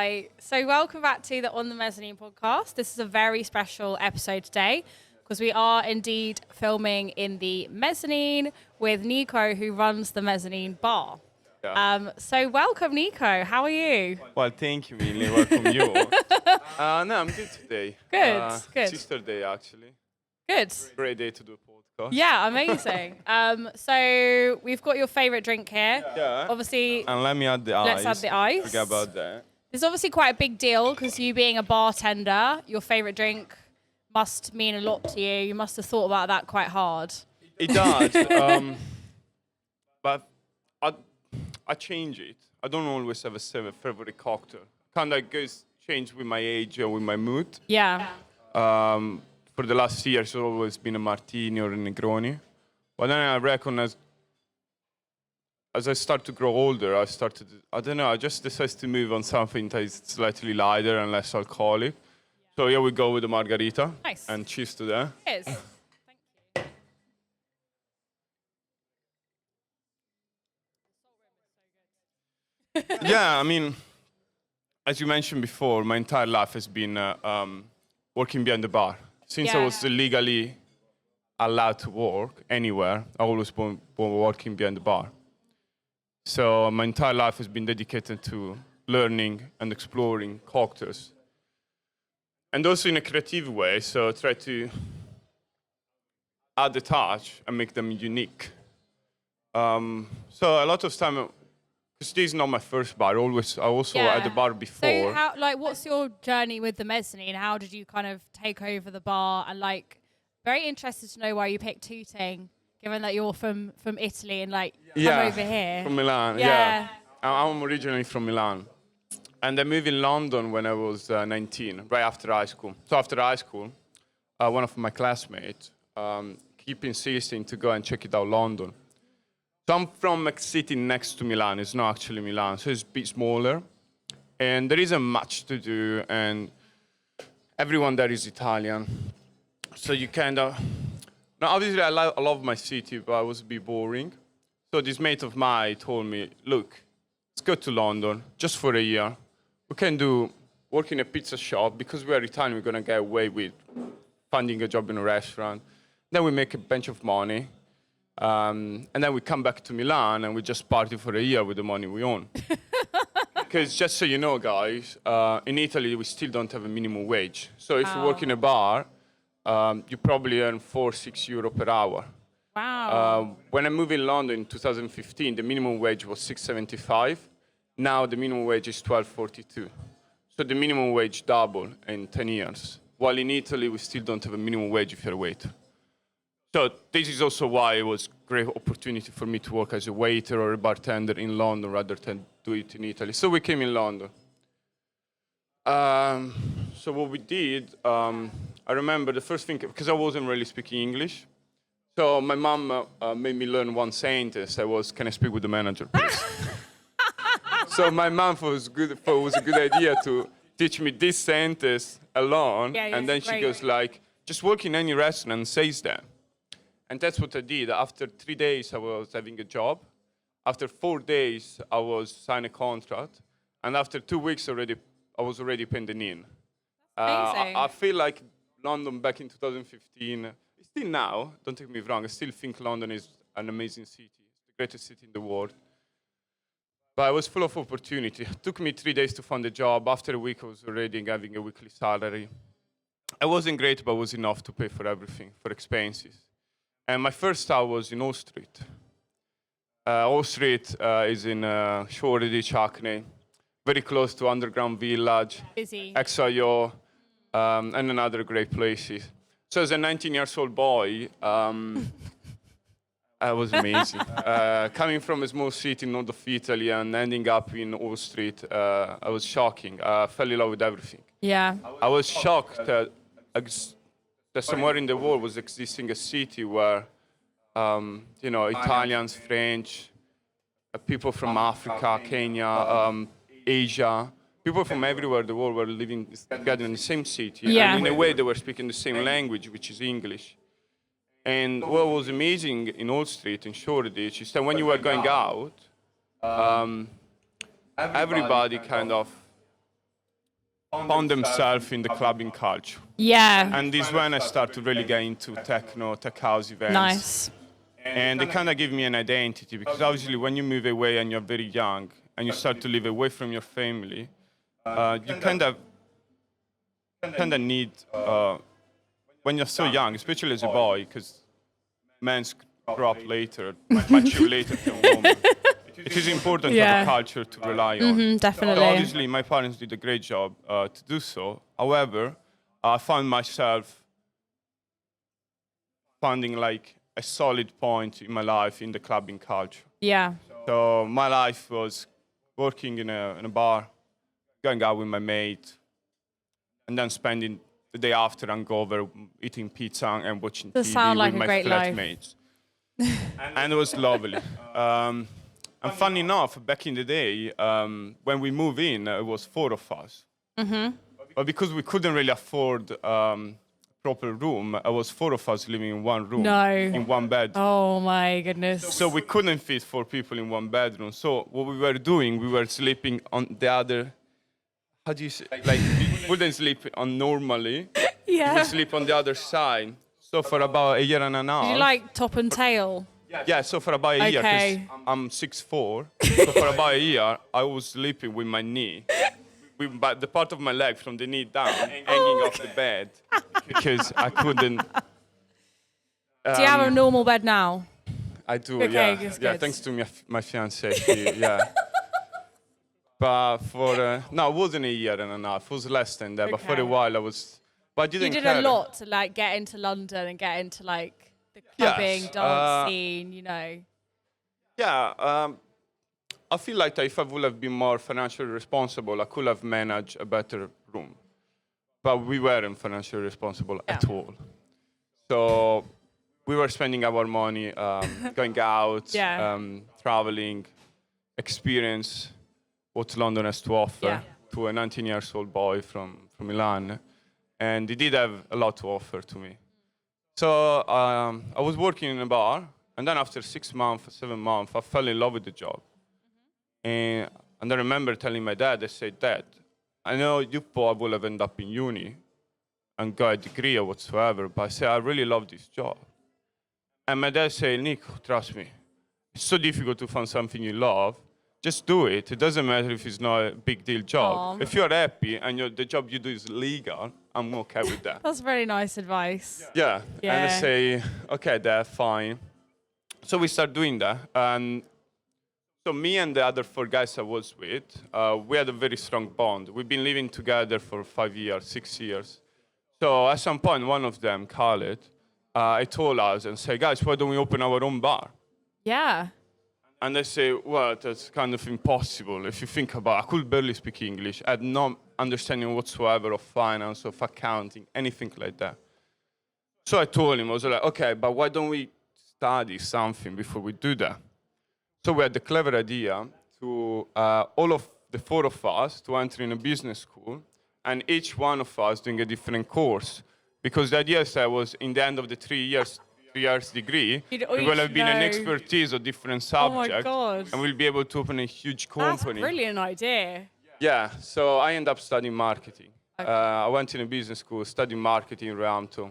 Right. So welcome back to the On the Mezzanine podcast. This is a very special episode today because we are indeed filming in the mezzanine with Nico, who runs the mezzanine bar. Yeah. So welcome, Nico. How are you? Well, thank you, Milan. Welcome you. No, I'm good today. Good. Sister Day, actually. Good. Great day to do a podcast. Yeah, amazing. So we've got your favorite drink here. Yeah. Obviously, And let me add the ice. let's add the ice. Forget about that. It's obviously quite a big deal because you being a bartender, your favorite drink must mean a lot to you. You must have thought about that quite hard. It does. But I change it. I don't always have a favorite cocktail. Kind of goes change with my age or with my mood. Yeah. For the last year, it's always been a martini or a Negroni. But then I reckon as I start to grow older, I just decided to move on something that is slightly lighter and less alcoholic. So here we go with the margarita. Nice. And cheers to that. Cheers. Thank you. Yeah, I mean, as you mentioned before, my entire life has been working behind the bar. Since I was legally allowed to work anywhere, I always been working behind the bar. So my entire life has been dedicated to learning and exploring cocktails. And also in a creative way, so I try to add a touch and make them unique. So a lot of time, because this is not my first bar, I also had a bar before. So what's your journey with the mezzanine? How did you kind of take over the bar? And very interested to know why you picked Tooting, given that you're from Italy and come over here. From Milan, yeah. I'm originally from Milan. And I moved in London when I was 19, right after high school. So after high school, one of my classmates keep insisting to go and check it out London. So I'm from a city next to Milan. It's not actually Milan, so it's a bit smaller. And there isn't much to do, and everyone there is Italian. So you kind of... Now, obviously, I love my city, but it was a bit boring. So this mate of mine told me, look, let's go to London just for a year. We can work in a pizza shop. Because we are Italian, we're going to get away with finding a job in a restaurant. Then we make a bunch of money. And then we come back to Milan and we just party for a year with the money we own. Because just so you know, guys, in Italy, we still don't have a minimum wage. So if you work in a bar, you probably earn 4-6 euro per hour. Wow. When I moved in London in 2015, the minimum wage was 6.75. Now the minimum wage is 12.42. So the minimum wage doubled in 10 years. While in Italy, we still don't have a minimum wage if you're a waiter. So this is also why it was a great opportunity for me to work as a waiter or a bartender in London rather than do it in Italy. So we came in London. So what we did, I remember the first thing, because I wasn't really speaking English. So my mom made me learn one sentence. That was, "Can I speak with the manager, please?" So my mom thought it was a good idea to teach me this sentence alone. Yeah, and then she goes like, just work in any restaurant and says that. And that's what I did. After 3 days, I was having a job. After 4 days, I was signing a contract. And after 2 weeks I was already pending in. I feel like London back in 2015, still now, don't take me wrong, I still think London is an amazing city. It's the greatest city in the world. But I was full of opportunity. It took me 3 days to find a job. After a week, I was already having a weekly salary. I wasn't great, but it was enough to pay for everything, for expenses. And my first stop was in Hall Street. Hall Street is in Shoreditch, Hackney, very close to Underground Village, Busy. XIO, and another great places. So as a 19-year-old boy, it was amazing. Coming from a small city in north of Italy and ending up in Hall Street, it was shocking. I fell in love with everything. Yeah. I was shocked that somewhere in the world was existing a city where, Italians, French, people from Africa, Kenya, Asia, people from everywhere in the world were living together in the same city. Yeah. And in a way, they were speaking the same language, which is English. And what was amazing in Hall Street, in Shoreditch, is that when you were going out, everybody kind of found themselves in the clubbing culture. Yeah. And this is when I started to really get into techno, tech house events. Nice. And they kind of give me an identity, because obviously when you move away and you're very young and you start to live away from your family, you kind of need, when you're so young, especially as a boy, because men grow up later, mature later than women. It is important to have a culture to rely on. Definitely. So obviously, my parents did a great job to do so. However, I found myself finding like a solid point in my life in the clubbing culture. Yeah. So my life was working in a bar, going out with my mate, and then spending the day after hangover eating pizza and watching Does TV sound like with a my great life. flatmates. And it was lovely. And funny enough, back in the day, when we moved in, it was 4 of us. But because we couldn't really afford proper room, it was 4 of us living in one room, in one bed. Oh my goodness. So we couldn't fit 4 people in one bedroom. So what we were doing, we were sleeping on the other. How do you say? Like we wouldn't sleep on normally. Yeah. We would sleep on the other side. So for about a year and a half. Did you like top and tail? Yeah, so for about a year, Okay. because I'm 6'4", so for about a year, I was sleeping with my knee, with the part of my leg from the knee down, hanging off the bed, because I couldn't. Do you have a normal bed now? I do, Okay, yeah. that's Yeah, good. thanks to my fiancée, yeah. But no, it wasn't a year and a half, it was less than that, but for Okay. a while I was, but I didn't You did care. a lot to like get into London and get into like the clubbing, Yes, dance scene, you know. Yeah, I feel like if I would have been more financially responsible, I could have managed a better room. But we weren't financially responsible at all. So we were spending our money going out, traveling, experience what London has to offer to a 19-year-old boy from Milan. And he did have a lot to offer to me. So I was working in a bar, and then after 6 months, 7 months, I fell in love with the job. And I remember telling my dad, I said, Dad, I know you probably will have ended up in uni and got a degree or whatsoever, but I said, I really love this job. And my dad said, Nico, trust me, it's so difficult to find something you love. Just do it. It doesn't matter if it's not a big deal job. If you're happy and the job you do is legal, I'm okay with that. That's very nice advice. Yeah. And I say, okay, Dad, fine. So we start doing that. And so me and the other 4 guys I was with, we had a very strong bond. We've been living together for 5 years, 6 years. So at some point, one of them, Khaled, he told us and said, guys, why don't we open our own bar? Yeah. And they say, well, that's kind of impossible. If you think about it, I could barely speak English. I had no understanding whatsoever of finance, of accounting, anything like that. So I told him, I was like, okay, but why don't we study something before we do that? So we had the clever idea to all of the 4 of us to enter in a business school, and each one of us doing a different course. Because the idea was, in the end of the 3 years degree, we will have been an expertise of different subjects, and we'll be able to open a huge company. That's a brilliant idea. Yeah, so I ended up studying marketing. Okay. I went in a business school, studying marketing in Ramto.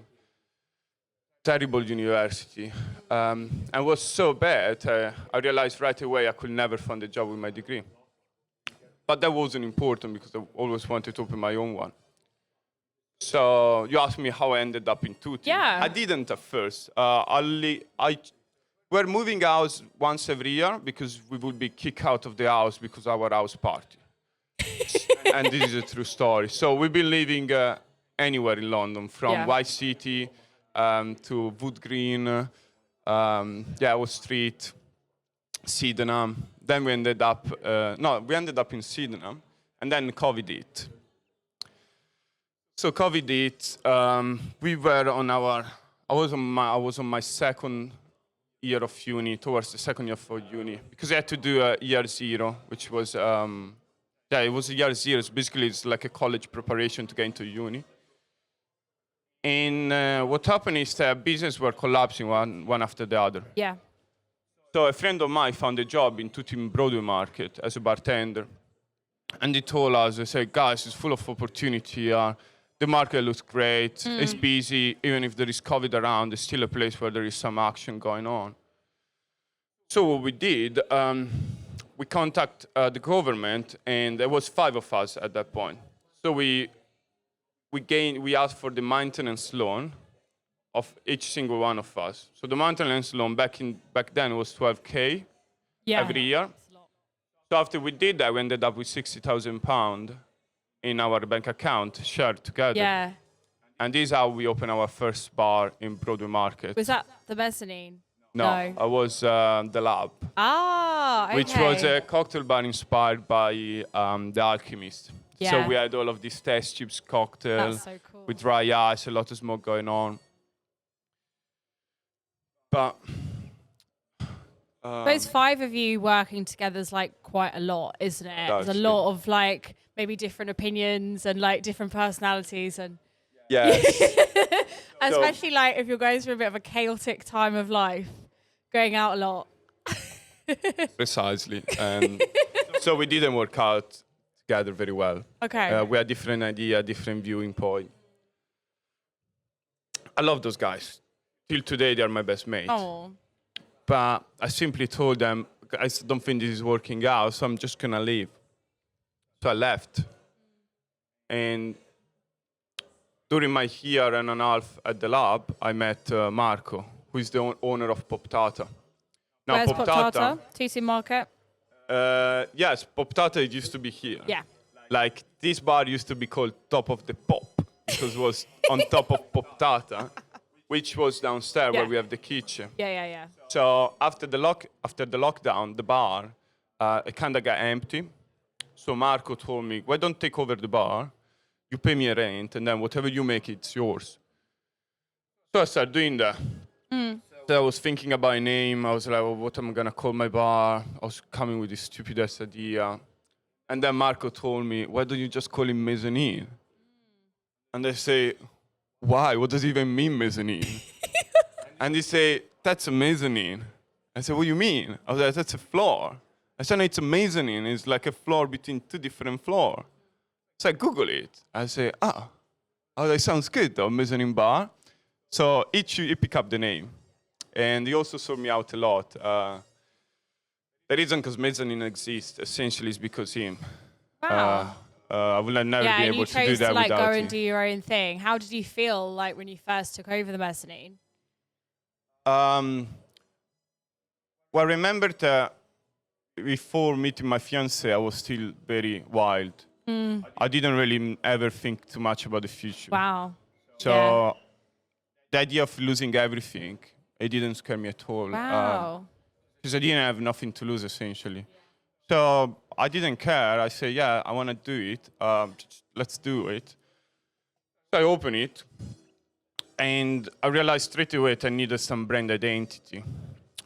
Terrible university. And it was so bad, I realized right away I could never find a job with my degree. But that wasn't important because I always wanted to open my own one. So you asked me how I ended up in Tooting. Yeah. I didn't at first. We're moving house once every year because we would be kicked out of the house because of our house party. And this is a true story. So we've been living anywhere in London, from White City to Wood Green, Wall Street, Sydenham. Then we ended up in Sydenham, and then COVID hit. So COVID hit. We were on I was on my second year of uni, towards the second year of uni, because I had to do a year 0, which was it was a year 0. So basically, it's like a college preparation to get into uni. And what happened is that businesses were collapsing one after the other. Yeah. So a friend of mine found a job in Tooting Market as a bartender. And they told us, they said, guys, it's full of opportunity here. The market looks great. It's busy. Even if there is COVID around, it's still a place where there is some action going on. So what we did, we contacted the government, and there was 5 of us at that point. So we asked for the maintenance loan of each single one of us. So the maintenance loan back then was 12K every year. So after we did that, we ended up with £60,000 in our bank account, shared together. Yeah. And this is how we opened our first bar in Broadway Market. Was that the Mezzanine? No, it was The Lab. Ah, okay. Which was a cocktail bar inspired by The Alchemist. Yeah. So we had all of these test tubes cocktail That's so cool. with dry ice, a lot of smoke going on. But those 5 of you working together is like quite a lot, isn't it? There's a lot of like maybe different opinions and like different personalities and yes. especially like if you're going through a bit of a chaotic time of life, going out a lot. Precisely. And so we didn't work out together very well. Okay. We had different idea, different viewing point. I love those guys. Till today, they are my best mates. Oh. But I simply told them, I don't think this is working out, so I'm just going to leave. So I left. And during my year and a half at the lab, I met Marco, who is the owner of Pop Tata. Now, Where's Pop Tata? Tooting Market? Yes, Pop Tata used to be here. Yeah. Like, this bar used to be called Top of the Pop, because it was on top of Pop Tata, which was downstairs where we have the kitchen. Yeah. So after the lockdown, the bar, it kind of got empty. So Marco told me, why don't take over the bar? You pay me a rent, and then whatever you make, it's yours. So I started doing that. So I was thinking about a name. I was like, well, what am I going to call my bar? I was coming with this stupid-ass idea. And then Marco told me, why don't you just call it Mezzanine? And I say, why? What does it even mean, mezzanine? And he say, that's a mezzanine. I said, what do you mean? I was like, that's a floor. I said, no, it's a mezzanine. It's like a floor between 2 different floors. So I Google it. I say, I was like, sounds good though, mezzanine bar. So he pick up the name. And he also saw me out a lot. The reason because mezzanine exists essentially is because him. Wow. I will never be able to do that to like without go him. and do your own thing. How did you feel like when you first took over the Mezzanine? Well, I remember that before meeting my fiancée, I was still very wild. I didn't really ever think too much about the future. Wow. So the idea of losing everything, it didn't scare me at all. Wow. Because I didn't have nothing to lose, essentially. So I didn't care. I said, yeah, I want to do it. Let's do it. So I opened it. And I realized straight away that I needed some brand identity.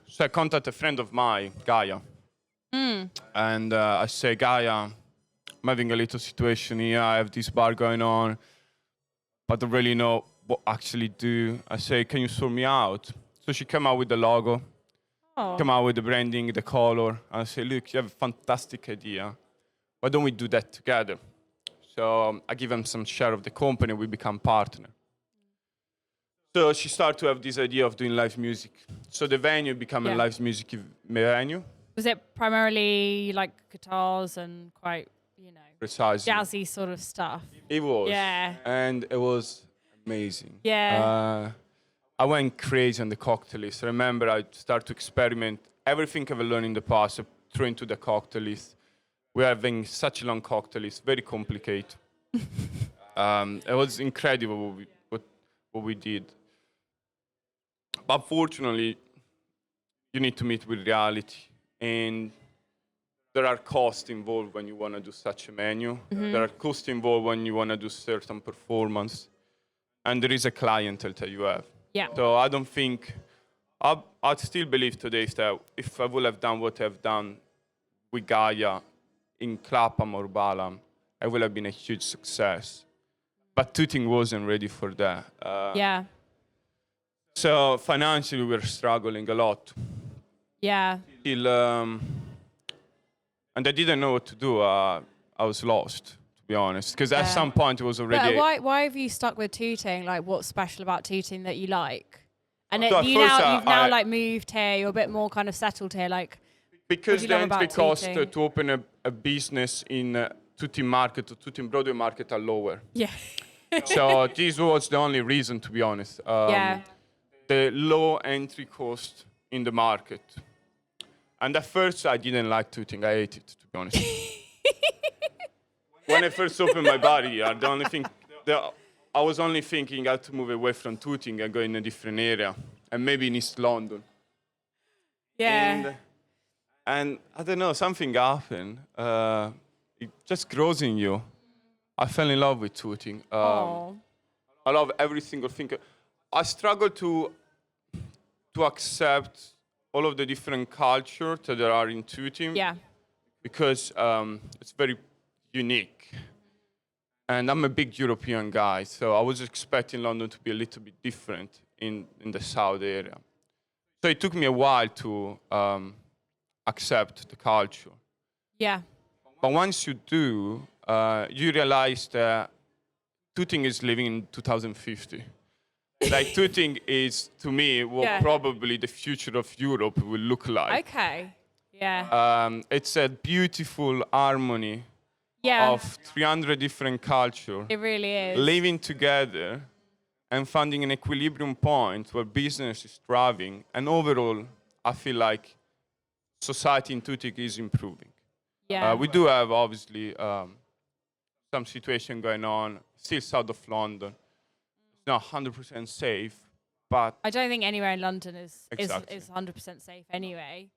So I contacted a friend of mine, Gaia. And I say, Gaia, I'm having a little situation here. I have this bar going on, but I don't really know what actually do. I say, can you sort me out? So she came out with the logo, come out with the branding, the color. And I say, look, you have a fantastic idea. Why don't we do that together? So I give them some share of the company. We become partner. So she started to have this idea of doing live music. So the venue became a live music venue. Was it primarily like guitars and quite, Precisely. jazzy sort of stuff? It was. Yeah. And it was amazing. Yeah. I went crazy on the cocktail list. I remember I started to experiment. Everything I've learned in the past, I threw into the cocktail list. We're having such a long cocktail list, very complicated. It was incredible what we did. But fortunately, you need to meet with reality. And there are costs involved when you want to do such a menu. There are costs involved when you want to do certain performance. And there is a clientele that you have. Yeah. So I don't think, I still believe today that if I would have done what I've done with Gaia in Clapham or Balam, it would have been a huge success. But Tooting wasn't ready for that. Yeah. So financially, we were struggling a lot. Yeah. And I didn't know what to do. I I was lost, to be honest. Because at some point it was But already... why have you stuck with Tooting? Like, what's special about Tooting that you like? And So you've now like moved here. You're a bit more kind of settled here. Like, because the entry cost Tooting? to open a business in Tooting Market or Tooting Broadway Market are lower. Yeah. So this was the only reason, to be honest. Yeah. The low entry cost in the market. And at first I didn't like Tooting. I hate it, to be honest. When I first opened my bar here, I was only thinking how to move away from Tooting and go in a different area, and maybe in East London. Yeah. And I don't know, something happened. It just grows in you. I fell in love with Tooting. I love every single thing. I struggle to accept all of the different cultures that there are in Tooting. Yeah. Because it's very unique. And I'm a big European guy, so I was expecting London to be a little bit different in the south area. So it took me a while to accept the culture. Yeah. But once you do, you realize that Tooting is living in 2050. Like Tooting is, to me, what probably the future of Europe will look like. Okay. Yeah. It's a beautiful harmony of 300 different cultures. It really is. Living together and finding an equilibrium point where business is thriving. And overall, I feel like society in Tooting is improving. Yeah. We do have, obviously, some situation going on, still south of London. It's not 100% safe, but... I don't think anywhere in London is 100% safe anyway.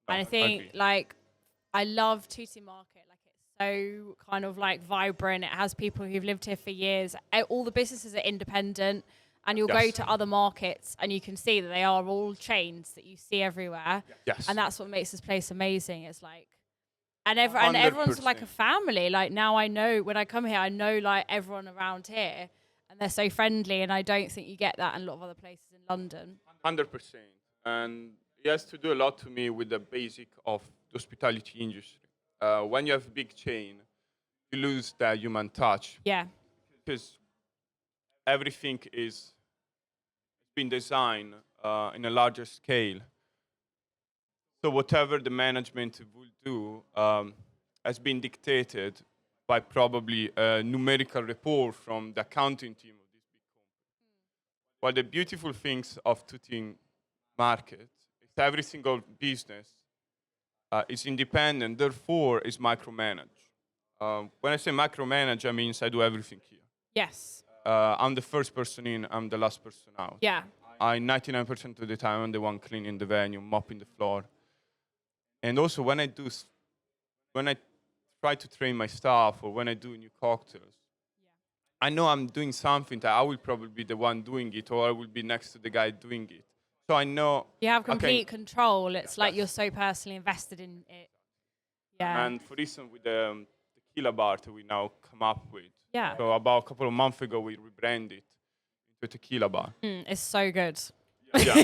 And I think, like, I love Tooting Market. Like, it's so kind of, like, vibrant. It has people who've lived here for years. All the businesses are independent. And you'll go to other markets and you can see that they are all chains that you see everywhere. Yes. And that's what makes this place amazing. It's like... And everyone's like a family. Like, now I know, when I come here, I know, like, everyone around here. And they're so friendly. And I don't think you get that in a lot of other places in London. 100%. And... it has to do a lot to me with the basic of the hospitality industry. When you have a big chain, you lose that human touch. Yeah. Because everything is been designed in a larger scale. So whatever the management will do has been dictated by probably a numerical report from the accounting team of this big company. While the beautiful things of Tooting Market, every single business is independent, therefore is micromanaged. When I say micromanage, I mean I do everything here. Yes. I'm the first person in, I'm the last person out. Yeah. 99% of the time, I'm the one cleaning the venue, mopping the floor. And also when I try to train my staff or when I do new cocktails, I know I'm doing something that I will probably be the one doing it or I will be next to the guy doing it. So I know... you have complete control. It's like you're so personally invested in it. Yeah. And for instance, with the tequila bar that we now come up with. Yeah. So about a couple of months ago, we rebranded into a tequila bar. It's so good. Yeah.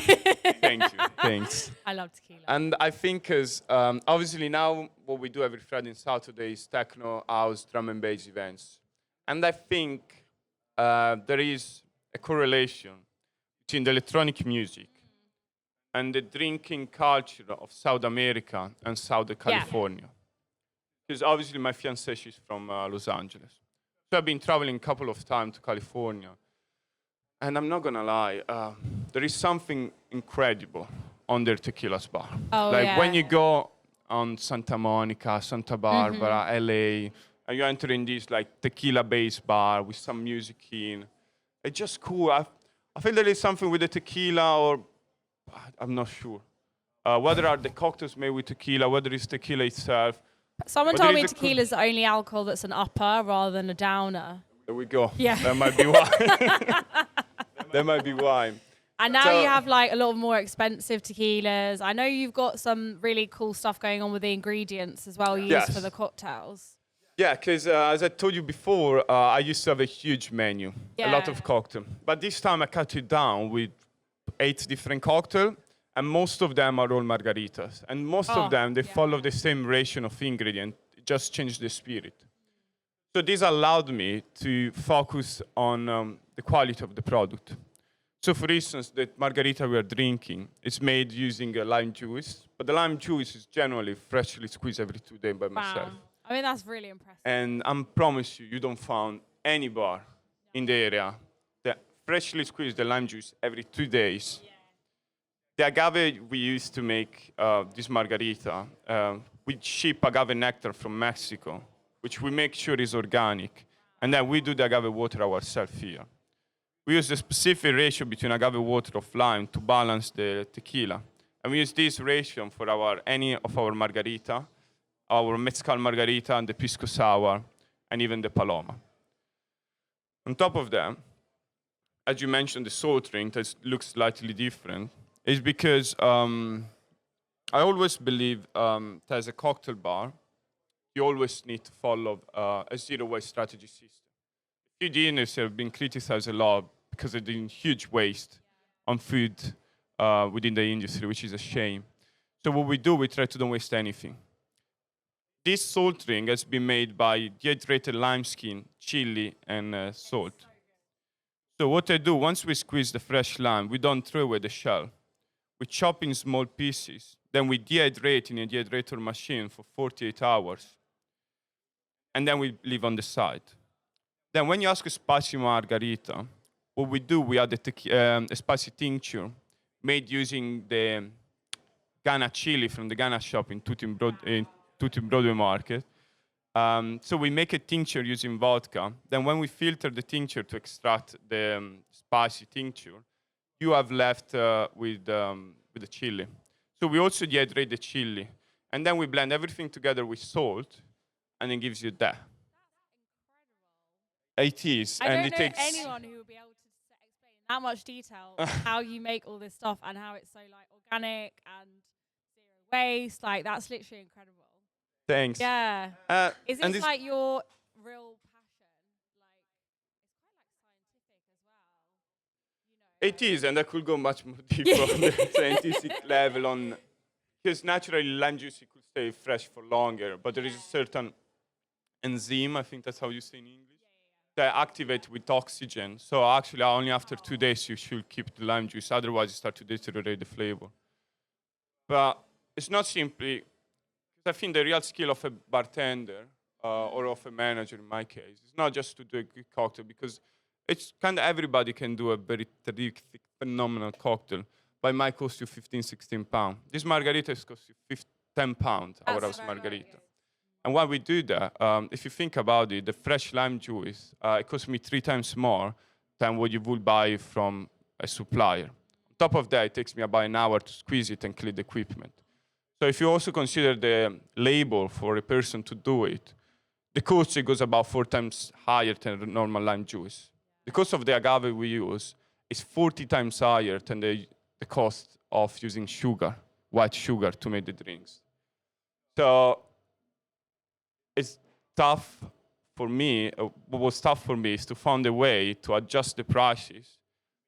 Thank you. Thanks. I love tequila. And I think because obviously now what we do every Friday and Saturday is techno, house, drum and bass events. And I think there is a correlation between the electronic music and the drinking culture of South America and Southern California. Because obviously my fiancée, she's from Los Angeles. So I've been traveling a couple of times to California. And I'm not going to lie, there is something incredible on their tequila bar. Oh, like when you go on Santa Monica, Santa Barbara, LA, and you enter in this like tequila-based bar with some music in, it's just cool. I feel there is something with the tequila or I'm not sure. Whether are the cocktails made with tequila, whether it's tequila itself. Someone told me tequila is the only alcohol that's an upper rather than a downer. There we go. Yeah. That might be why. That might be why. And now you have like a lot more expensive tequilas. I know you've got some really cool stuff going on with the ingredients as well used for the cocktails. Yeah, because as I told you before, I used to have a huge menu, a lot of cocktails. But this time I cut it down with 8 different cocktails, and most of them are all margaritas. And most of them, they follow the same ratio of ingredients. just change the spirit. So this allowed me to focus on the quality of the product. So for instance, the margarita we are drinking is made using lime juice, but the lime juice is generally freshly squeezed every 2 days by myself. I mean, that's really impressive. And I promise you, you don't find any bar in the area that freshly squeeze the lime juice every 2 days. The agave we use to make this margarita, we ship agave nectar from Mexico, which we make sure is organic. And then we do the agave water ourselves here. We use the specific ratio between agave water of lime to balance the tequila. And we use this ratio for any of our margarita, our mezcal margarita and the pisco sour, and even the paloma. On top of that, as you mentioned, the soft drink that looks slightly different is because I always believe that as a cocktail bar, you always need to follow a zero-waste strategy system. Food industry have been criticized a lot because of the huge waste on food within the industry, which is a shame. So what we do, we try to don't waste anything. This salt drink has been made by dehydrated lime skin, chili, and salt. So what I do, once we squeeze the fresh lime, we don't throw away the shell. We chop in small pieces, then we dehydrate in a dehydrator machine for 48 hours. And then we leave on the side. Then when you ask a spicy margarita, what we do, we add a spicy tincture made using the Ghana chili from the Ghana shop in Tooting Market. So we make a tincture using vodka. Then when we filter the tincture to extract the spicy tincture, you have left with the chili. So we also dehydrate the chili. And then we blend everything together with salt, and it gives you that. It is. I don't it know takes anyone who would be able to explain in that much detail how you make all this stuff and how it's so like organic and zero waste. Like, that's literally incredible. Thanks. Yeah. Is this like your real passion? Like, it's quite like scientific as well. You know. It is, and I could go much more deeper on the scientific level because naturally lime juice could stay fresh for longer, but there is a certain enzyme, I think that's how you say in English, that activate with oxygen. So actually only after 2 days you should keep the lime juice, otherwise you start to deteriorate the flavor. But it's not simply, I think the real skill of a bartender or of a manager in my case, is not just to do a good cocktail, because it's kind of everybody can do a very terrific, phenomenal cocktail, but it might cost you 15, 16 pounds. This margarita costs you 10 pounds, our house margarita. And why we do that, if you think about it, the fresh lime juice, it costs me 3 times more than what you would buy from a supplier. On top of that, it takes me about an hour to squeeze it and clean the equipment. So if you also consider the labor for a person to do it, the cost goes about 4 times higher than normal lime juice. The cost of the agave we use is 40 times higher than the cost of using sugar, white sugar, to make the drinks. So it's tough for me. What was tough for me is to find a way to adjust the prices,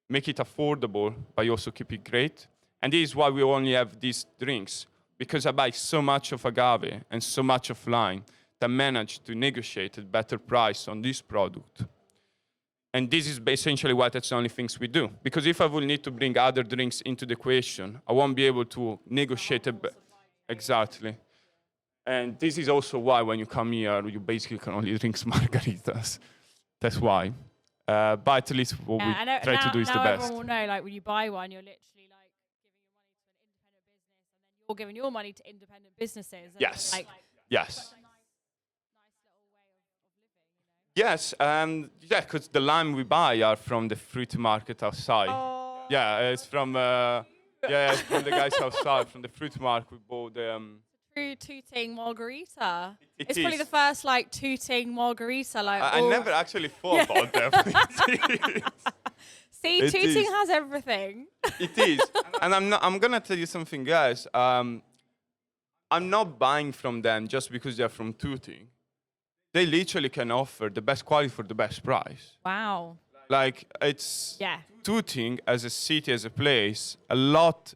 make it affordable, but also keep it great. And this is why we only have these drinks, because I buy so much of agave and so much of lime that I managed to negotiate a better price on this product. And this is essentially why that's the only things we do. Because if I will need to bring other drinks into the equation, I won't be able to negotiate exactly. And this is also why when you come here, you basically can only drink margaritas. That's why. But at least what we try to do is the best. Everyone will know, like, when you buy one, you're literally like giving your money to an independent business, and then you're giving your money to independent businesses. Yes. Like, yes. Nice little way of living, Yes, yeah, because the lime we buy are from the fruit market outside. Oh. Yeah, it's from it's from the guys outside, from the fruit market. We bought True tooting margarita. It's is. probably the first like tooting margarita. Like, I never actually thought about that. See, It tooting is. has everything. It is, and I'm gonna tell you something, guys. I'm not buying from them just because they're from Tooting. They literally can offer the best quality for the best price. Wow. Like, it's Yeah. Tooting as a city, as a place, a lot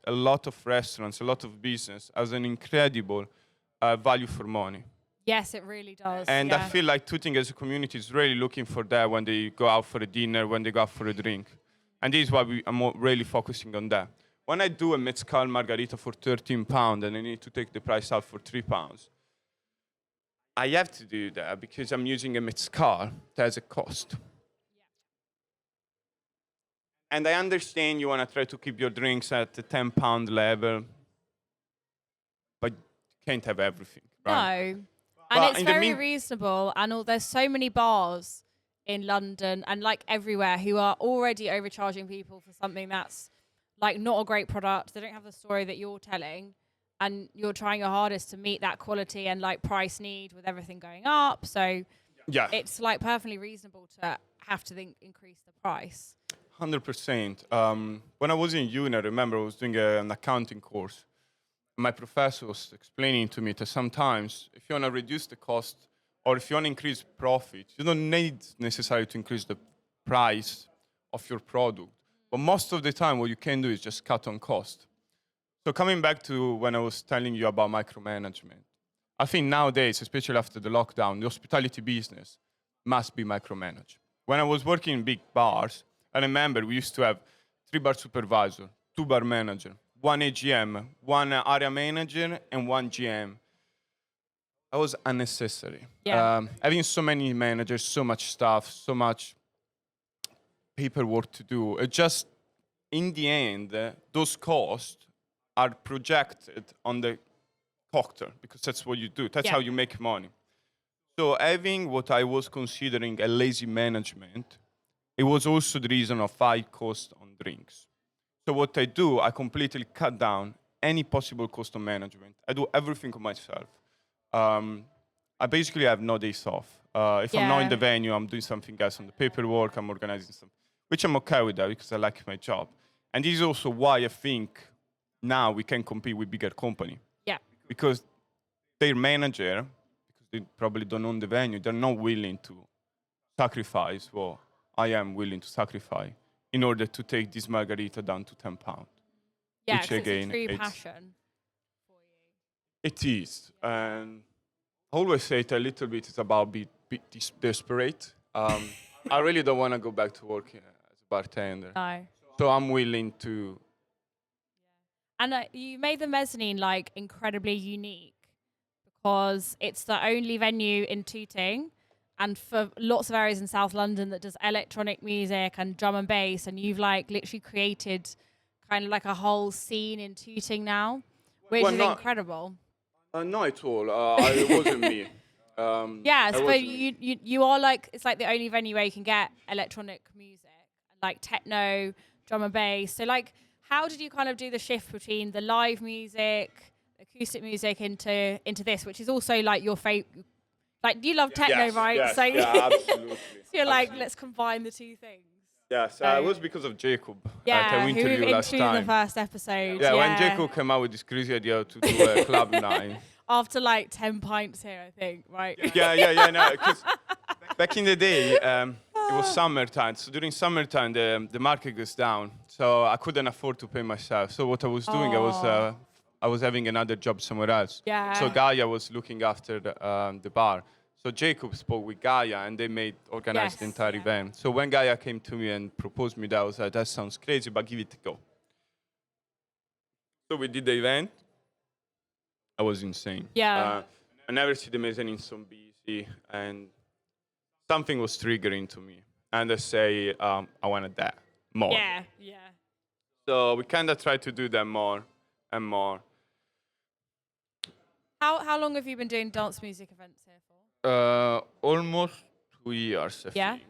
of restaurants, a lot of business has an incredible value for money. Yes, it really does. And I yeah. feel like Tooting as a community is really looking for that when they go out for a dinner, when they go out for a drink. And this is why I'm really focusing on that. When I do a mezcal margarita for £13 and I need to take the price out for £3, I have to do that because I'm using a mezcal that has a cost. And I understand you want to try to keep your drinks at the £10 level, but you can't have everything, right? No. And it's very reasonable. And there's so many bars in London and like everywhere who are already overcharging people for something that's like not a great product. They don't have the story that you're telling. And you're trying your hardest to meet that quality and like price need with everything going up. So yeah, it's like perfectly reasonable to have to increase the price. 100%. When I was in uni, I remember I was doing an accounting course. My professor was explaining to me that sometimes if you want to reduce the cost or if you want to increase profit, you don't need necessarily to increase the price of your product. But most of the time, what you can do is just cut on cost. So coming back to when I was telling you about micromanagement, I think nowadays, especially after the lockdown, the hospitality business must be micromanaged. When I was working in big bars, I remember we used to have 3 bar supervisor, 2 bar manager, 1 AGM, 1 area manager, and 1 GM. That was unnecessary. Yeah. Having so many managers, so much staff, so much paperwork to do, it just, in the end, those costs are projected on the cocktail because that's what you do. That's how you make money. So having what I was considering a lazy management, it was also the reason of high cost on drinks. So what I do, I completely cut down any possible cost of management. I do everything myself. I basically have no days off. If I'm not in the venue, I'm doing something else on the paperwork, I'm organizing something, which I'm okay with that because I like my job. And this is also why I think now we can compete with bigger company. Yeah. Because their manager, because they probably don't own the venue, they're not willing to sacrifice what I am willing to sacrifice in order to take this margarita down to £10. Yeah, which again, it's a true passion for you. It is. And I always say it a little bit is about being desperate. I really don't want to go back to work as a bartender. No. So I'm willing to. And you made the Mezzanine like incredibly unique because it's the only venue in Tooting and for lots of areas in South London that does electronic music and drum and bass, and you've like literally created kind of like a whole scene in Tooting now, which is incredible. Not at all. It wasn't me. So you are like, it's like the only venue where you can get electronic music, like techno, drum and bass. So like, how did you kind of do the shift between the live music, acoustic music into this, which is also like your favorite? Like, you love techno, right? Yes, so absolutely. So you're like, let's combine the two things. Yes, it was because of Jacob. Yeah, who who interviewed last time. in the first episode. Yeah, when Jacob came out with this crazy idea to do a club night. After like 10 pints here, I think, right? No, because back in the day, it was summertime. So during summertime, the market goes down. So I couldn't afford to pay myself. So what I was doing, I was having another job somewhere else. Yeah. So Gaia was looking after the bar. So Jacob spoke with Gaia, and they organized the entire event. So when Gaia came to me and proposed me that, I was like, that sounds crazy, but give it a go. So we did the event. I was insane. Yeah. I never see the mezzanine so busy, and something was triggering to me. And I say, I wanted that more. Yeah. So we kind of tried to do that more and more. How long have you been doing dance music events here for? Almost 2 years, I think.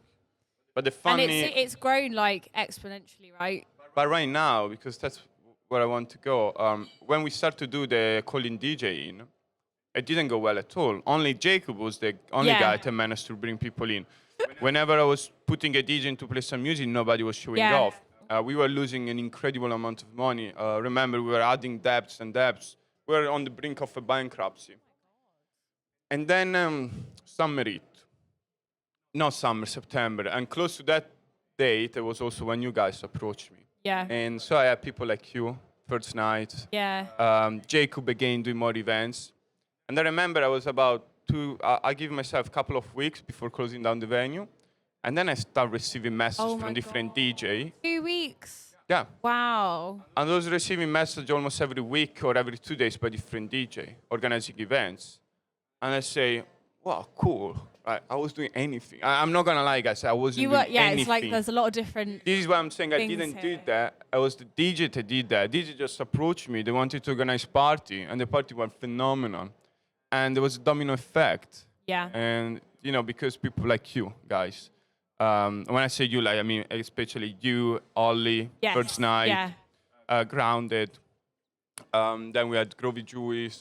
But the funny... And it's grown like exponentially, right? But right now, because that's where I want to go, when we start to do the call-in DJing, it didn't go well at all. Only Jacob was the only guy that managed to bring people in. Whenever I was putting a DJ in to play some music, nobody was showing off. We were losing an incredible amount of money. Remember, we were adding debts and debts. We were on the brink of a bankruptcy. And then summer hit. Not summer, September. And close to that date, it was also when you guys approached me. Yeah. And so I had people like you, Furzenights. Yeah. Jacob again doing more events. And I remember I was about I give myself a couple of weeks before closing down the venue, and then I start receiving messages from different DJ. 2 weeks. Yeah. Wow. And I was receiving messages almost every week or every 2 days by different DJ organizing events. And I say, wow, cool. Right, I was doing anything. I'm not gonna lie, guys. I wasn't doing anything. It's like there's a lot of different. This is why I'm saying I didn't do here. that. I was the DJ that did that. DJ just approached me. They wanted to organize party, and the party went phenomenal. And there was a domino effect. Yeah. And because people like you guys. When I say you, like I mean especially you, Ollie, Yes. Furzenights, Grounded. Then we had Groovy Jewish.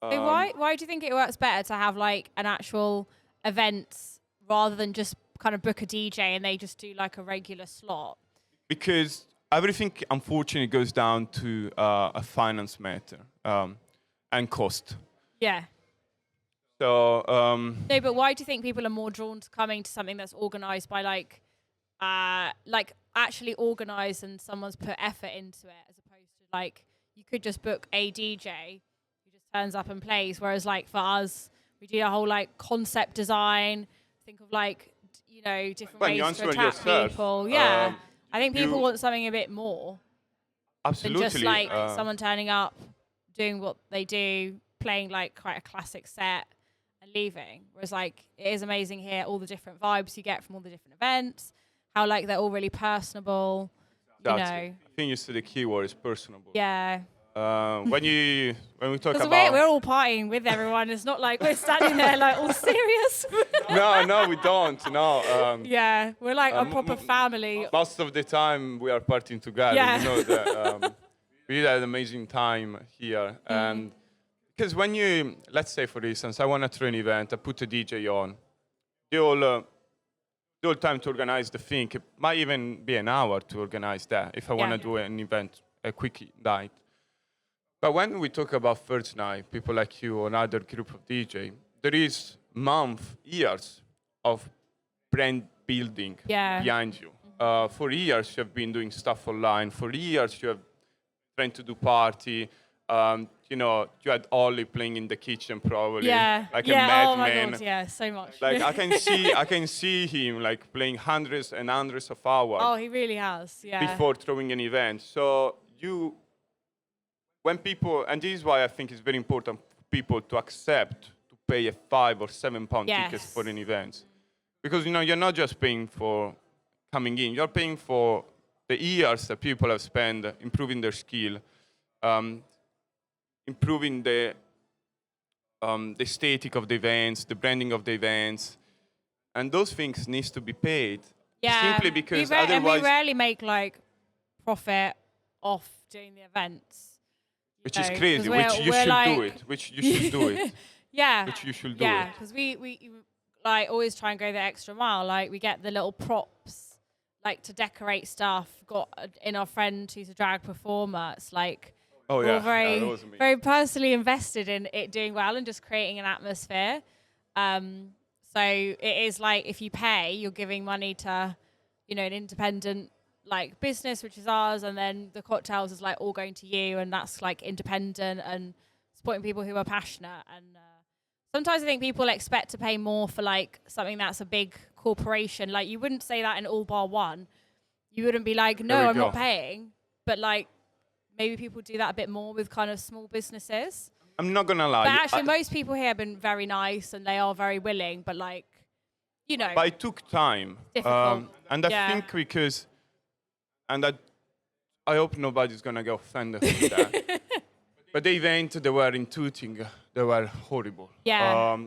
So why do you think it works better to have like an actual event rather than just kind of book a DJ and they just do like a regular slot? Because everything, unfortunately, goes down to a finance matter and cost. Yeah. So. No, but why do you think people are more drawn to coming to something that's organised by like actually organised and someone's put effort into it, as opposed to like you could just book a DJ who just turns up and plays, whereas like for us, we do a whole like concept design, think of like different ways to attract people. Yeah, I think people want something a bit more. Absolutely. Than just like someone turning up, doing what they do, playing like quite a classic set and leaving. Whereas like it is amazing here, all the different vibes you get from all the different events, how like they're all really personable. I think you said the key word is personable. Yeah. When we talk about we're all partying with everyone. It's not like we're standing there like all serious. No, we don't. No. Yeah, we're like a proper family. Most of the time we are partying together. Yeah. You know that we had an amazing time here, and because when let's say for instance, I want to throw an event, I put a DJ on, the whole time to organize the thing. It might even be an hour to organize that if I want to do an event, a quick night. But when we talk about first night, people like you or another group of DJ, there is years of brand building behind you. For years, you have been doing stuff online. For years, you have trying to do party. You had Ollie playing in the kitchen probably, like a madman. Oh my God, yeah, so much. Like I can see him like playing hundreds and hundreds of hours. Oh, he really has, yeah. Before throwing an event. So when people, and this is why I think it's very important for people to accept to pay a £5 or £7 tickets for an event. Because, you're not just paying for coming in, you're paying for the years that people have spent improving their skill, improving the aesthetic of the events, the branding of the events, and those things needs to be paid. Yeah. Simply because and otherwise... we rarely make like profit off doing the events. Which is crazy, which you should do it. Yeah. Which you should do it. Yeah, because we like always try and go the extra mile. Like we get the little props, like to decorate stuff. Got in our friend who's a drag performer. It's like we're very personally invested in it doing well and just creating an atmosphere. So it is like if you pay, you're giving money to, an independent like business, which is ours, and then the cocktails is like all going to you, and that's like independent and supporting people who are passionate. And sometimes I think people expect to pay more for like something that's a big corporation. Like you wouldn't say that in All Bar One. You wouldn't be like, no, I'm not paying. But like maybe people do that a bit more with kind of small businesses. I'm not gonna lie. But actually, most people here have been very nice and they are very willing. But like, But it took time. Difficult. And I think because. And I hope nobody's going to get offended with that. But the event, they were in Tooting, they were horrible. Yeah.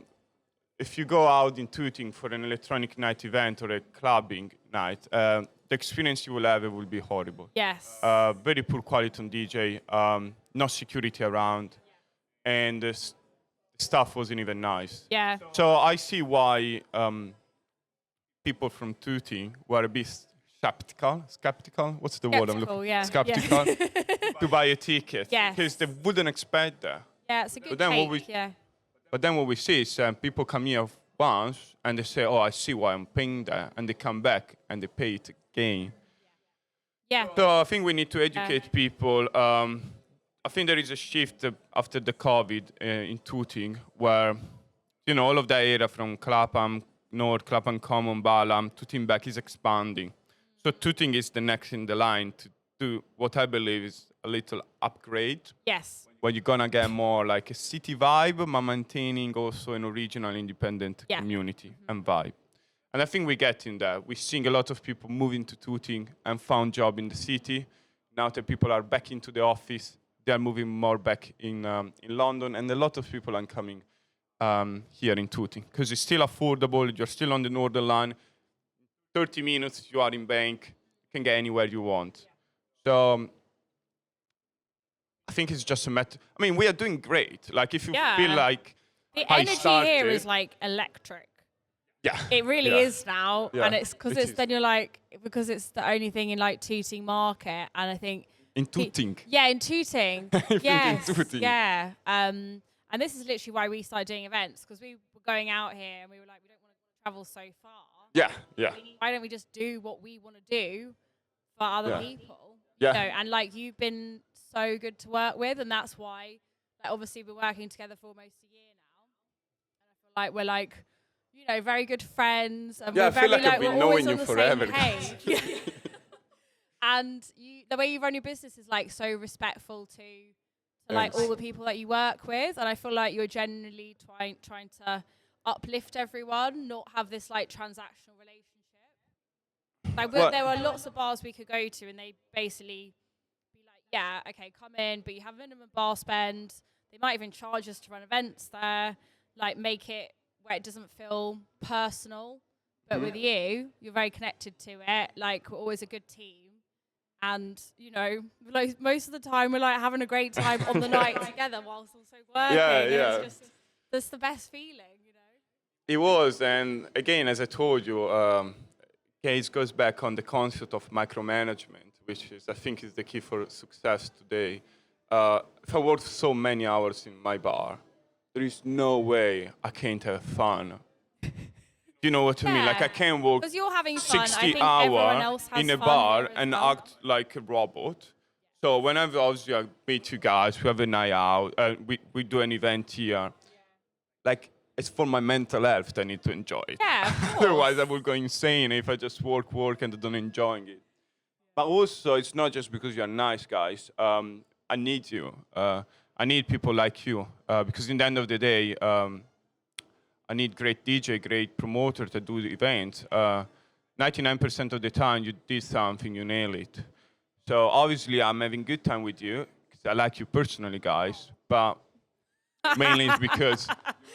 If you go out in Tooting for an electronic night event or a clubbing night, the experience you will have will be horrible. Yes. Very poor quality on DJ, no security around, and the stuff wasn't even nice. Yeah. So I see why people from Tooting were a bit skeptical. What's the word I'm looking for? Yeah. Skeptical to buy a ticket. Yes. Because they wouldn't expect that. Yeah, it's a good take. But then what we see is people come here once and they say, oh, I see why I'm paying that. And they come back and they pay it again. Yeah. So I think we need to educate people. I think there is a shift after the COVID in Tooting where, all of that area from Clapham North, Clapham Common, Balam, Tooting back is expanding. So Tooting is the next in the line to do what I believe is a little upgrade. Yes. Where you're gonna get more like a city vibe, but maintaining also an original independent community and vibe. And I think we're getting there. We're seeing a lot of people moving to Tooting and found job in the city. Now that people are back into the office, they're moving more back in London, and a lot of people are coming here in Tooting because it's still affordable. You're still on the Northern Line. 30 minutes, you are in Bank. You can get anywhere you want. So I think it's just a matter. I mean, we are doing great. Like, if you feel like the energy here is like electric. Yeah, it really is now, and it's because then you're like, because it's the only thing in like Tooting Market, and I think in Tooting. In Tooting. Yes, in Tooting. Yeah. And this is literally why we started doing events, because we were going out here and we were like, we don't want to travel so far. Yeah. Why don't we just do what we want to do for other people? Yeah. And like, you've been so good to work with, and that's why, like, obviously we're working together for almost a year now, and I feel like we're like, very good friends, and we're I feel very, like I've been knowing you forever. And the way you run your business is like so respectful to like all the people that you work with, and I feel like you're genuinely trying to uplift everyone, not have this like transactional relationship. Like, there were lots of bars we could go to, and they basically be like, yeah, okay, come in, but you have minimum bar spend. They might even charge us to run events there, like make it where it doesn't feel personal. But with you, you're very connected to it. Like, we're always a good team. And, like, most of the time we're like having a great time on the night together whilst also working. And it's just, that's the best feeling, It was. And again, as I told you, it goes back on the concept of micromanagement, which is, I think, is the key for success today. If I work so many hours in my bar, there is no way I can't have fun. You know what I mean? Like, I can't work 60 hours in a bar and act like a robot. So whenever obviously I meet you guys, we have a night out, we do an event here. Like, it's for my mental health. I need to enjoy it. Yeah, Otherwise, I would go insane if I just work and don't enjoy it. But also, it's not just because you're nice guys. I need you. I need people like you, because in the end of the day, I need great DJ, great promoter to do the event. 99% of the time, you did something, you nail it. So obviously, I'm having good time with you, because I like you personally, guys. But mainly it's because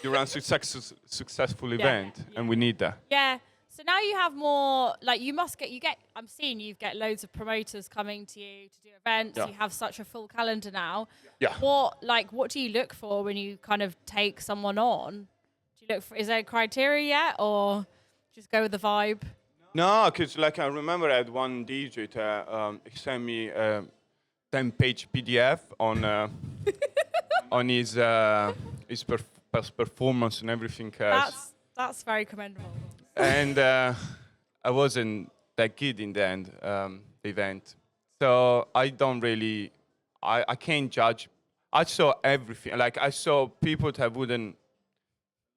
you run successful event, and we need that. Yeah. So now you have more, like, I'm seeing you get loads of promoters coming to you to do events. Yeah. You have such a full calendar now. Yeah. What do you look for when you kind of take someone on? Is there a criteria yet, or just go with the vibe? No, because like I remember I had one DJ that sent me a 10-page PDF on on his performance and everything else. That's very commendable. And I wasn't that good in the end, the event. So I don't really, I can't judge. I saw everything. Like, I saw people that wouldn't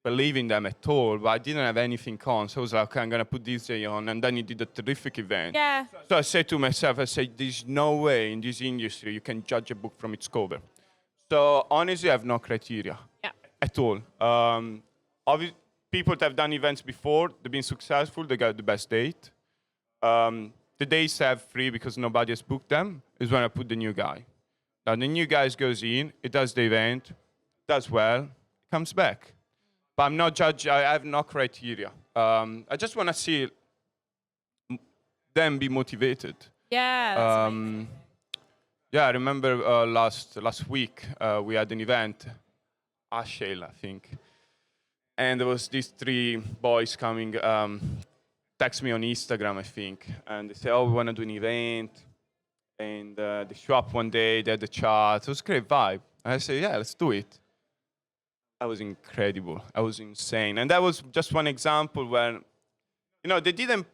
believe in them at all, but I didn't have anything on. So I was like, okay, I'm going to put this day on. And then he did a terrific event. Yeah. So I said to myself, there's no way in this industry you can judge a book from its cover. So honestly, I have no criteria at all. Obviously, people that have done events before, they've been successful, they got the best date. The days I have free because nobody has booked them is when I put the new guy. Now the new guy goes in, it does the event, does well, comes back. But I'm not judging, I have no criteria. I just want to see them be motivated. Yeah. I remember last week we had an event, Ashale, I think. And there was these 3 boys coming, text me on Instagram, I think. And they say, we want to do an event. And they show up one day, they had the chat. It was a great vibe. And I said, let's do it. That was incredible. I was insane. And that was just one example where, they didn't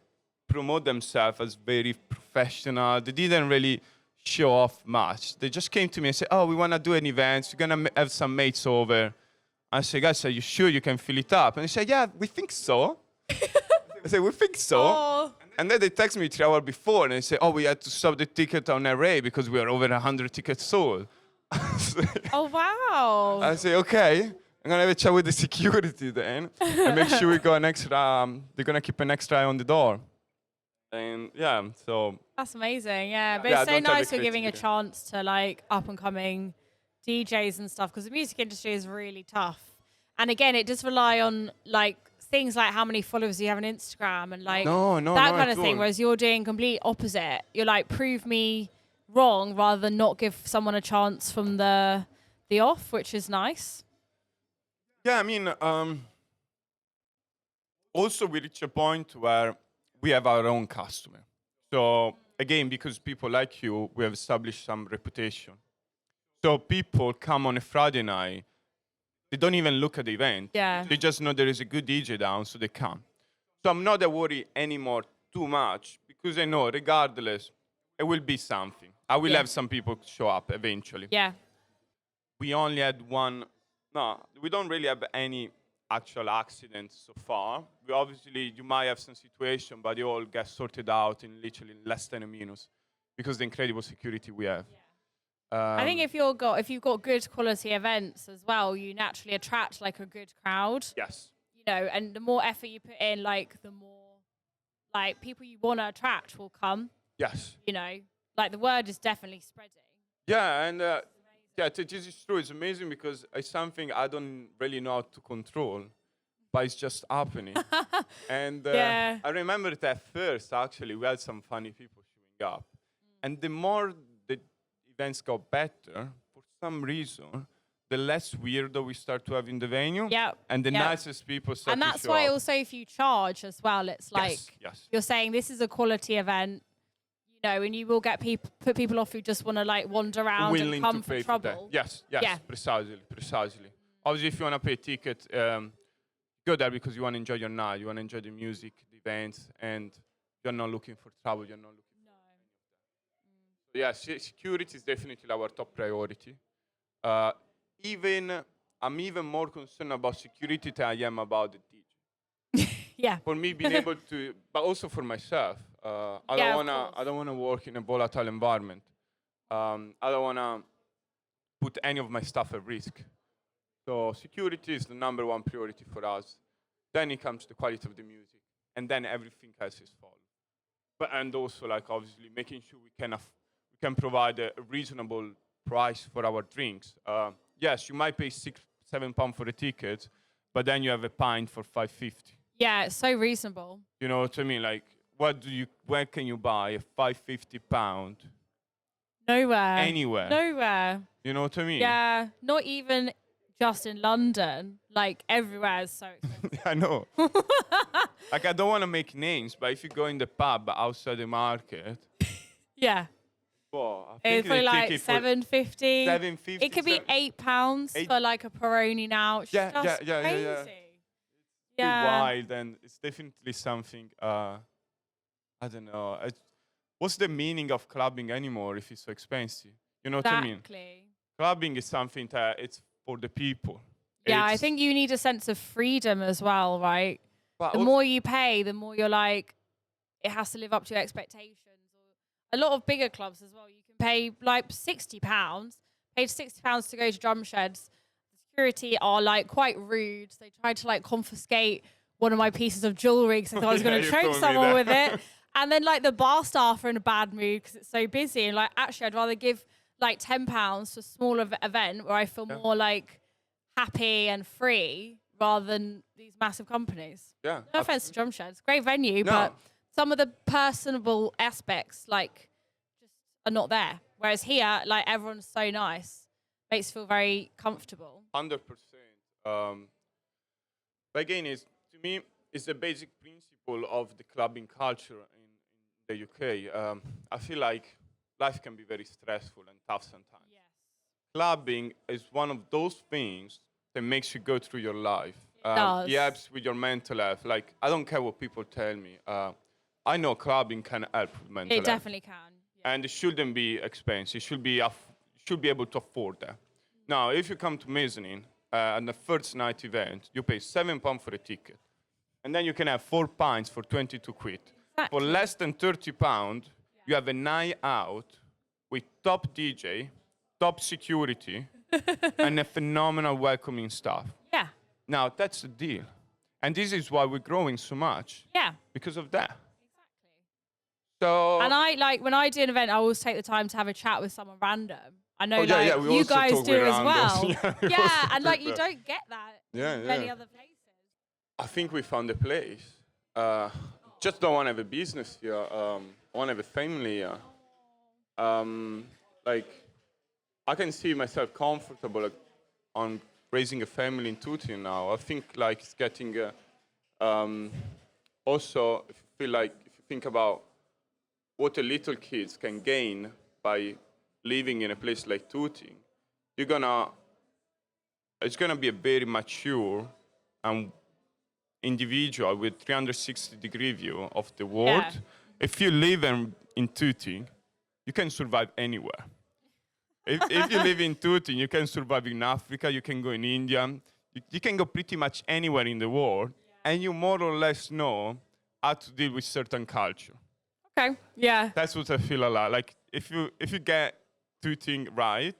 promote themselves as very professional. They didn't really show off much. They just came to me and said, we want to do an event. We're going to have some mates over. I say, guys, are you sure you can fill it up? And they say, yeah, we think so. I say, we think so. Oh. And then they text me 3 hours before and they say, oh, we had to stop the ticket on array because we are over 100 tickets sold. Oh, wow. I say, okay, I'm going to have a chat with the security then and make sure we got an extra, they're going to keep an extra eye on the door. And yeah, so. That's amazing, yeah. But Yeah, it's so don't tell nice the you're giving a creativity. chance to like up and coming DJs and stuff because the music industry is really tough. And again, it does rely on like things like how many followers you have on Instagram and like No, that not kind at of thing. all. Whereas you're doing complete opposite. You're like, prove me wrong rather than not give someone a chance from the off, which is nice. Yeah, I mean, also we reach a point where we have our own customer. So again, because people like you, we have established some reputation. So people come on a Friday night, they don't even look at the event. Yeah. They just know there is a good DJ down, so they come. So I'm not worried anymore too much because I know regardless, it will be something. I will Yeah. have some people show up eventually. Yeah. We only had one. No, we don't really have any actual accidents so far. We obviously, you might have some situation, but they all get sorted out in literally less than a minute because the incredible security we have. I think if you've got good quality events as well, you naturally attract like a good crowd. Yes. You know, and the more effort you put in, like the more like people you want to attract will come. Yes. You know, like the word is definitely spreading. Yeah, and yeah, this is true. It's amazing because it's something I don't really know how to control, but it's just happening. And Yeah. I remember it at first, actually, we had some funny people showing up. And the more the events got better, for some reason, the less weirdo we start to have in the venue. Yep. And the Yep. nicest people start And to that's show why up. also if you charge as well, it's like Yes. you're saying this is a quality event, you know, and you will get put people off who just want to like wander around Willing and come to pay for for that. trouble. Yes, Yeah. precisely. Obviously, if you want to pay a ticket, go there because you want to enjoy your night, you want to enjoy the music, the events, and you're not looking for trouble. You're not looking. So yeah, security is definitely our top priority. I'm even more concerned about security than I am about the DJ. Yeah. For me, being able to, but also for myself. I Yeah, of don't wanna work in a volatile environment. I don't wanna put any of my stuff at risk. So security is the number one priority for us. Then it comes to the quality of the music, and then everything else is follow. But and also like obviously making sure we can provide a reasonable price for our drinks. Yes, you might pay £6-7 for a ticket, but then you have a pint for £5.50. Yeah, it's so reasonable. You know what I mean? Like, where can you buy a £5.50 Nowhere. anywhere? Nowhere. You know what I mean? Yeah, not even just in London. Like everywhere is so expensive. I know. Like, I don't want to make names, but if you go in the pub outside the market, Yeah. well, I It's think probably the like ticket for £7.50. £7.50. It could be £8 for like a Peroni now. It's Yeah, just yeah. crazy. Pretty wild, and it's definitely something. I don't know. What's the meaning of clubbing anymore if it's so expensive? You know what I mean? Exactly. Clubbing is something that it's for the people. Yeah, I It's- think you need a sense of freedom as well, right? but The also- more you pay, the more you're like, it has to live up to your expectations. A lot of bigger clubs as well, you can pay like £60, paid £60 to go to drum sheds. The security are like quite rude. They tried to like confiscate one of my pieces of jewelry because I thought I was Yeah, going to you choke told me someone with that. it. And then like the bar staff are in a bad mood because it's so busy. And like, actually, I'd rather give like £10 to a smaller event where I feel more like happy and free rather than these massive companies. Yeah. No offense to drum sheds, great venue, No. but some of the personable aspects like just are not there. Whereas here, like everyone's so nice, makes you feel very comfortable. 100%. But again, to me, it's a basic principle of the clubbing culture in the UK. I feel like life can be very stressful and tough sometimes. Yes. Clubbing is one of those things that makes you go through your life. does. It helps with your mental health. Like, I don't care what people tell me. I know clubbing can help with mental It health. definitely can. Yeah. And it shouldn't be expensive. You should be able to afford that. Now, if you come to Mezzanine, on the first night event, you pay £7 for a ticket. And then you can have 4 pints for 22 quid. Exactly. For less than £30, you have a night out with top DJ, top security, and a phenomenal welcoming staff. Yeah. Now, that's the deal. And this is why we're growing so much. Yeah. Because of that. Exactly. So, And I, like, when I do an event, I always take the time to have a chat with someone random. I know, we you also guys talk do with as randoms. well. We Yeah, also and do like, you that. don't get that in many other places. I think we found a place. Just don't want to have a business here. I want to have a family here. Like, I can see myself comfortable on raising a family in Tooting now. I think like it's getting. Also, if you think about what the little kids can gain by living in a place like Tooting, it's gonna be a very mature and individual with 360-degree view of the world. Yeah. If you live in Tooting, you can survive anywhere. If you live in Tooting, you can survive in Africa, you can go in India, you can go pretty much anywhere in the world, and you more or less know how to deal with certain culture. Okay. Yeah. That's what I feel a lot. Like if you get Tooting right,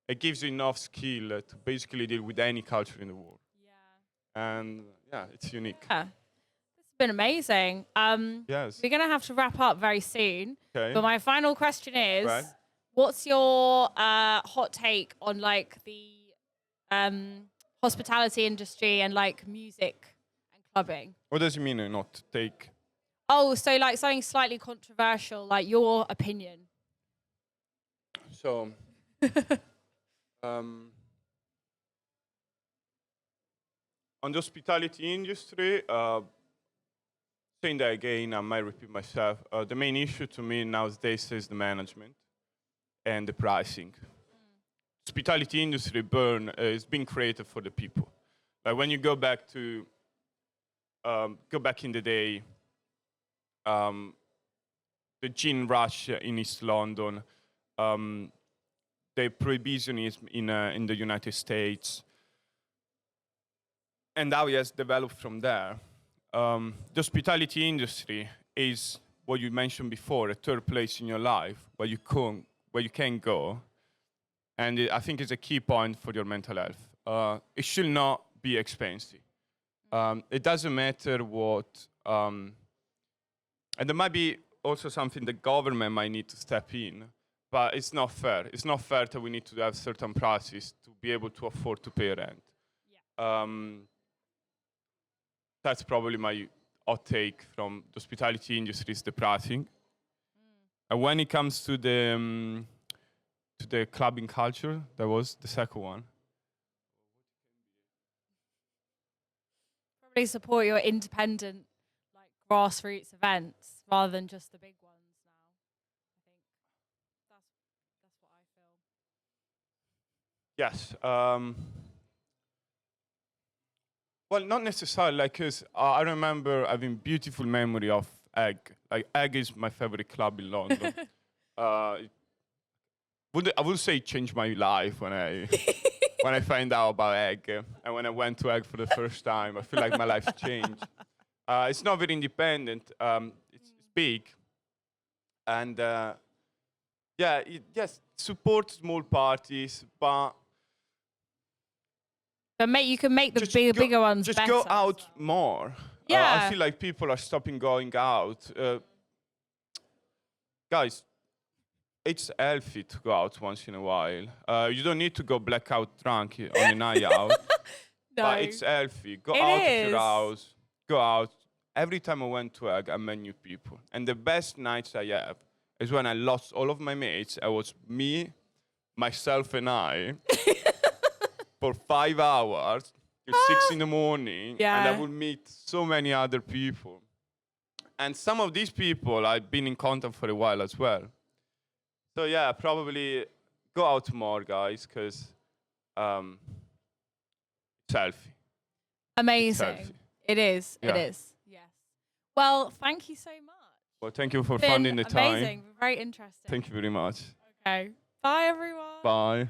it gives you enough skill to basically deal with any culture in the world. Yeah. And yeah, it's unique. Yeah. It's been amazing. Yes. We're going to have to wrap up very soon. Okay. But my final question is, Right. what's your hot take on like the hospitality industry and like music and clubbing? What does it mean not take? Oh, so like something slightly controversial, like your opinion. So, on the hospitality industry, saying that again, I might repeat myself. The main issue to me nowadays is the management and the pricing. Hospitality industry is being created for the people. Like when you go back in the day, the gin rush in East London, the prohibitionism in the United States, and how it has developed from there. The hospitality industry is what you mentioned before, a third place in your life where you can go, and I think it's a key point for your mental health. It should not be expensive. It doesn't matter what, and there might be also something the government might need to step in, but it's not fair. It's not fair that we need to have certain prices to be able to afford to pay rent. Yeah. That's probably my hot take from the hospitality industry is the pricing. And when it comes to the clubbing culture, that was the second one. Probably support your independent, like grassroots events rather than just the big ones now. I think that's what I feel. Yes. Well, not necessarily, because I remember having beautiful memory of Egg. Like, Egg is my favorite club in London. I would say it changed my life when I when I find out about Egg. And when I went to Egg for the first time, I feel like my life changed. It's not very independent. It's big. And, yes, support small parties, but you can make the bigger ones just better. Just go out more. Yeah. I feel like people are stopping going out. Guys, it's healthy to go out once in a while. You don't need to go blackout drunk on a night out. No. But it's healthy. Go out of your house. Go out. Every time I went to Egg, I met new people. And the best nights I have is when I lost all of my mates. It was me, myself, and I. For 5 hours till 6 in the morning, and I would meet so many other people. And some of these people I've been in contact for a while as well. So yeah, probably go out more, guys, because it's healthy. Amazing. It's healthy. It is. Yeah. It is. Yes. Well, thank you so much. Well, thank you for It's been finding the time. amazing. Very interesting. Thank you very much. Okay. Bye, everyone. Bye.